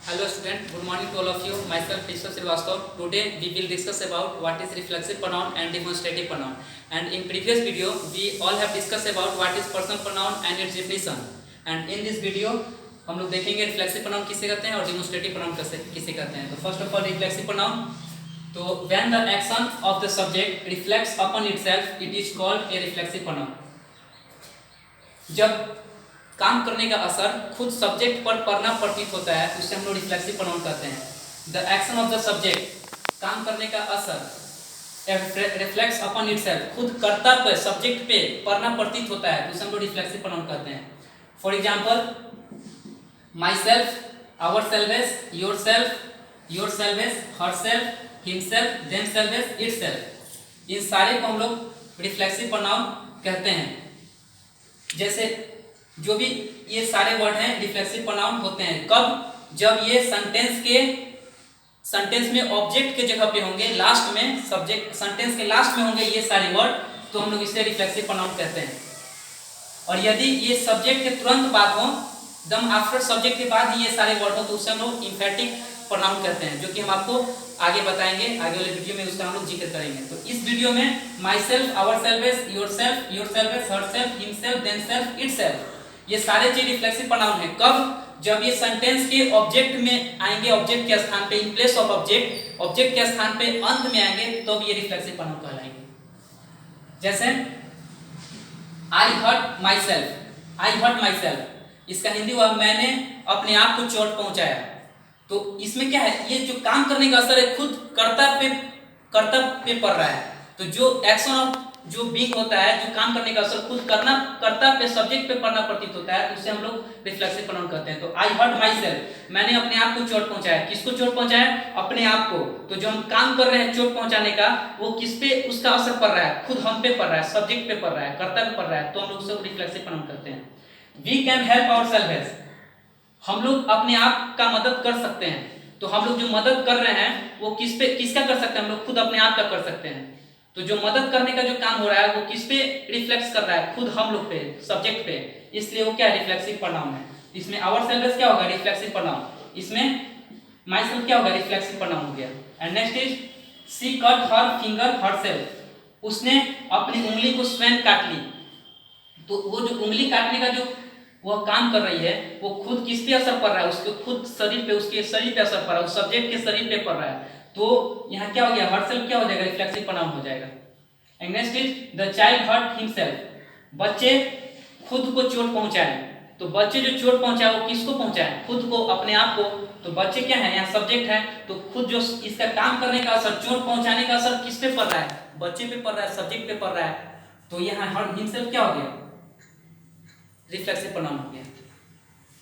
Hello student, good morning to all of you. Myself Vishwa Srivastava. Today we will discuss about what is reflexive pronoun and demonstrative pronoun. And in previous video we all have discussed about what is personal pronoun and its definition. And in this video हम लोग देखेंगे reflexive pronoun किसे कहते हैं और demonstrative pronoun किसे कहते हैं. तो first of all reflexive pronoun. तो when the action of the subject reflects upon itself, it is called a reflexive pronoun. जब काम करने का असर खुद सब्जेक्ट पर पड़ना प्रतीत होता है तो उसे हम लोग रिफ्लेक्सिव प्रोनाउन कहते हैं. The action of the subject, काम करने का असर रिफ्लेक्ट्स अपॉन इटसेल्फ, खुद कर्ता पे सब्जेक्ट पे पड़ना प्रतीत होता है तो उसे हम लोग रिफ्लेक्सिव प्रोनाउन कहते हैं. For example, myself, ourselves, yourselves, herself, himself, themselves, itself, इन सारे को हम लोग रिफ्लेक्सिव प्रोनाउन कहते हैं. जैसे जो भी ये सारे वर्ड हैं रिफ्लेक्सिव प्रोनाउन होते हैं कब? जब ये सेंटेंस में ऑब्जेक्ट के जगह पे होंगे, लास्ट में सब्जेक्ट सेंटेंस के लास्ट में होंगे ये सारे वर्ड, तो हम लोग इसे रिफ्लेक्सिव प्रोनाउन कहते हैं. और यदि ये सब्जेक्ट के तुरंत बाद हो, दम आफ्टर सब्जेक्ट के बाद ही ये सारे वर्ड हो, तो उसे हम लोग इम्फेटिक प्रोनाउन कहते हैं, जो कि हम आपको आगे बताएंगे. आगे वाले वीडियो में उसका हम लोग जिक्र करेंगे. तो इस वीडियो में myself, ourselves, yourselves, herself, himself, themself, itself, ये सारे चीज रिफ्लेक्सिव प्रोनाउन है. कब? जब ये सेंटेंस के ऑब्जेक्ट में आएंगे, ऑब्जेक्ट के स्थान पे, इन प्लेस ऑफ ऑब्जेक्ट के स्थान पे अंत में आएंगे, तो ये रिफ्लेक्सिव प्रोनाउन कहलाएंगे. जैसे आई हर्ट माई सेल्फ, इसका हिंदी हुआ मैंने अपने आप को चोट पहुंचाया. तो इसमें क्या है, ये जो काम करने का असर है खुद कर्ता पे पड़ रहा है. तो जो एक्शन ऑफ जो बीइंग होता है, जो काम करने का असर खुद कर्ता पे सब्जेक्ट पे पड़ना प्रतीत होता है, तो उसे हम लोग रिफ्लेक्सिव प्रोनाउन कहते हैं. तो आई हर्ट माई सेल्फ, मैंने अपने आप को चोट पहुंचाया. किसको चोट पहुंचाया? अपने आप को. तो जो हम काम कर रहे हैं चोट पहुंचाने का, वो किस पे उसका असर पड़ रहा है? खुद हम पे पड़ रहा है, सब्जेक्ट पे पड़ रहा है, कर्ता पे पड़ रहा है, तो हम लोग उसे रिफ्लेक्सिव प्रोनाउन कहते हैं. वी कैन हेल्प आवरसेल्व्स, हम लोग अपने आप का मदद कर सकते हैं. तो हम लोग जो मदद कर रहे हैं वो किसका कर सकते हैं? हम लोग खुद अपने आप का कर सकते हैं. तो जो मदद करने का जो काम हो रहा है वो किस पे रिफ्लेक्स कर रहा है? खुद हम लोग पे, सब्जेक्ट पे. इसलिए वो क्या है? रिफ्लेक्सिव प्रोनाउन है. इसमें आवर सेल्वेस क्या होगा? Reflexive pronoun. इसमें माई सेल्फ क्या होगा? रिफ्लेक्सिव प्रोनाउन हो गया. And next is she cut her finger herself, उसने अपनी उंगली को स्वयं काट ली. तो वो जो उंगली काटने का जो वह काम कर रही है, वो खुद किस पे असर पड़ रहा है? उसके खुद शरीर पे, उसके शरीर पे असर पड़ रहा है, उस सब्जेक्ट के शरीर पे पड़ रहा है. तो यहाँ क्या हो गया? हरसेल्फ क्या हो जाएगा? रिफ्लेक्सिव प्रोनाउन हो जाएगा. And next is the child hurt himself, बच्चे खुद को चोट पहुंचाए. तो बच्चे जो चोट पहुंचाए वो किसको पहुंचाए? खुद को, अपने आप को. तो बच्चे क्या है? यहाँ सब्जेक्ट है. तो खुद जो इसका काम करने का असर, चोट पहुंचाने का असर किस पे पड़ रहा है? बच्चे पे पड़ रहा है, सब्जेक्ट पे पड़ रहा है. तो यहाँ हर्ट हिमसेल्फ क्या हो गया? रिफ्लेक्सिव प्रोनाउन हो गया.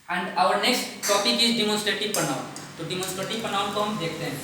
And our next topic is demonstrative pronoun. तो डिमोन्स्ट्रेटिव प्रोनाउन को हम देखते हैं.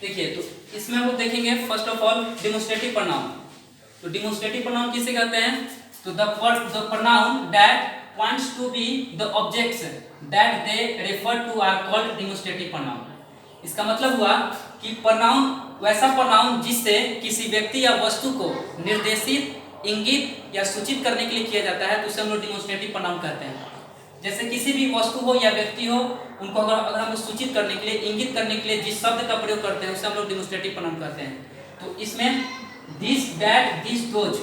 देखिए, तो इसमें हम लोग देखेंगे first of all demonstrative pronoun. तो डेमोस्ट्रेटिव प्रोनाउन किसे कहते हैं? तो the pronoun that points to be the objects that they refer to are called demonstrative pronoun. इसका मतलब हुआ कि प्रोनाउन वैसा प्रोनाउन जिससे किसी व्यक्ति या वस्तु को निर्देशित, इंगित या सूचित करने के लिए किया जाता है, तो उसे हम लोग डेमोस्ट्रेटिव प्रोनाउन कहते हैं। जैसे किसी भी वस्तु हो या व्यक्ति हो, उनको अगर हम सूचित करने के लिए, इंगित करने के लिए जिस शब्द का प्रयोग करते हैं उसे हम लोग डेमोस्ट्रेटिव प्रोनाउन कहते हैं। तो इसमें this, that, this, those,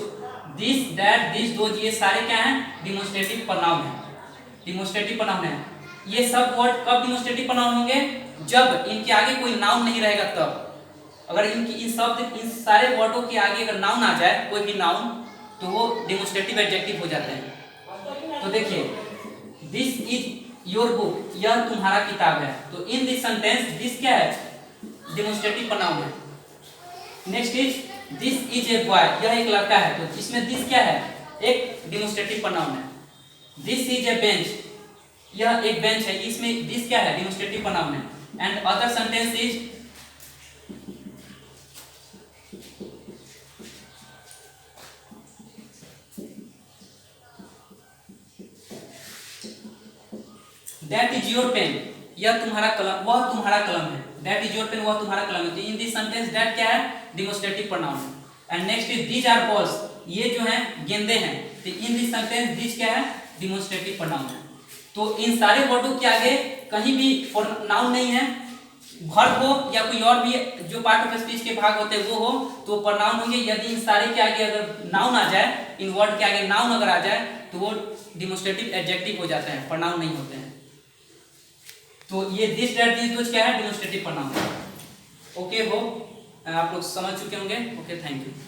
this, that, this, those, ये सारे क्या हैं? डेमोस्ट्रेटिव प्रोनाउन है। डेमोस्ट्रेटिव प्रोनाउन है। ये सब वर्ड कब डेमोस्ट्रेटिव प्रोनाउन होंगे? जब इनके आगे कोई नाउन नहीं रहेगा तब। अगर इन सारे वर्डों के आगे अगर नाउन आ जाए, कोई भी नाउन, तो वो डेमोस्ट्रेटिव एडजेक्टिव हो जाते हैं। तो देखिए, दिस इज योर बुक, यह तुम्हारा किताब है। तो इन दिस सेंटेंस दिस क्या है? डेमोस्ट्रेटिव प्रोनाउन है। Next is this is a boy, यह एक लड़का है। तो इसमें दिस क्या है? एक डेमोस्ट्रेटिव प्रोनाउन है। दिस इज ए बेंच, यह एक बेंच है। इसमें दिस क्या है? डेमोस्ट्रेटिव प्रोनाउन है। And other sentence is that is your pen, यह तुम्हारा कलम, वह तुम्हारा कलम है। दैट इज योर पेन, वह तुम्हारा कलम है। तो इन दिस सेंटेंस दैट क्या है? डेमोस्ट्रेटिव प्रोनाउन है। And next is these are balls, ये जो है गेंदे हैं। तो इन दिस सेंटेंस दिस क्या है? डेमोस्ट्रेटिव प्रोनाउन है। तो इन सारे वर्डों के आगे कहीं भी नाउन नहीं है, वर्ब हो या कोई और भी जो पार्ट ऑफ स्पीच के भाग होते हैं वो हो, तो प्रोनाउन होंगे। यदि इन सारे के आगे अगर नाउन आ जाए, इन वर्ड के आगे नाउन अगर आ जाए, तो वो डेमोस्ट्रेटिव एडजेक्टिव हो जाते हैं, प्रोनाउन नहीं होते हैं। तो ये दिस, दैट, दिस, दोज क्या है? Demonstrative pronoun. ओके हो, आप लोग समझ चुके होंगे। Okay, thank you.